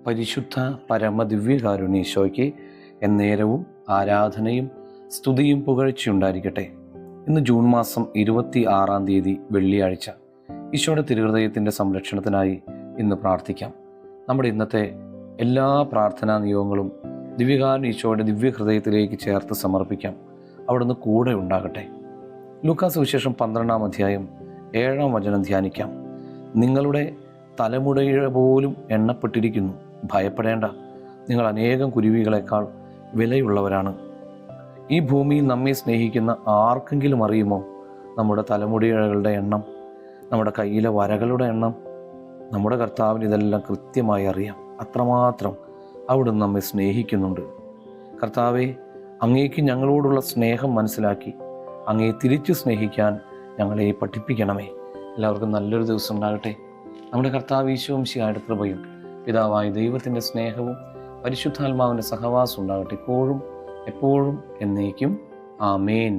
പരിശുദ്ധ പരമദിവ്യകാരുണ്യീശോയ്ക്ക് എന്നേരവും ആരാധനയും സ്തുതിയും പുകഴ്ചയുണ്ടായിരിക്കട്ടെ. ഇന്ന് ജൂൺ മാസം 26 വെള്ളിയാഴ്ച. ഈശോയുടെ തിരുഹൃദയത്തിൻ്റെ സംരക്ഷണത്തിനായി ഇന്ന് പ്രാർത്ഥിക്കാം. നമ്മുടെ ഇന്നത്തെ എല്ലാ പ്രാർത്ഥനാ നിയോഗങ്ങളും ദിവ്യകാരുണ്യ ഈശോയുടെ ദിവ്യഹൃദയത്തിലേക്ക് ചേർത്ത് സമർപ്പിക്കാം. അവിടുന്ന് കൂടെ ഉണ്ടാകട്ടെ. ലൂക്കാ സുവിശേഷം 12-ാം അധ്യായം 7-ാം വചനം ധ്യാനിക്കാം. നിങ്ങളുടെ തലമുടിയുടെ പോലും എണ്ണപ്പെട്ടിരിക്കുന്നു, ഭയപ്പെടേണ്ട, നിങ്ങൾ അനേകം കുരുവികളെക്കാൾ വിലയുള്ളവരാണ്. ഈ ഭൂമിയിൽ നമ്മെ സ്നേഹിക്കുന്ന ആർക്കെങ്കിലും അറിയുമോ നമ്മുടെ തലമുടികളുടെ എണ്ണം, നമ്മുടെ കയ്യിലെ വരകളുടെ എണ്ണം? നമ്മുടെ കർത്താവിന് ഇതെല്ലാം കൃത്യമായി അറിയാം. അത്രമാത്രം അവിടുന്ന് നമ്മെ സ്നേഹിക്കുന്നുണ്ട്. കർത്താവെ, അങ്ങേക്ക് ഞങ്ങളോടുള്ള സ്നേഹം മനസ്സിലാക്കി അങ്ങയെ തിരിച്ചു സ്നേഹിക്കാൻ ഞങ്ങളെ പഠിപ്പിക്കണമേ. എല്ലാവർക്കും നല്ലൊരു ദിവസം ഉണ്ടാകട്ടെ. നമ്മുടെ കർത്താവ് ഈശോ മിശിഹായുടെ കൃപയും പിതാവായ ദൈവത്തിൻ്റെ സ്നേഹവും പരിശുദ്ധാത്മാവിൻ്റെ സഹവാസം ഉണ്ടാകട്ടെ, ഇപ്പോഴും എപ്പോഴും എന്നേക്കും. ആമേൻ.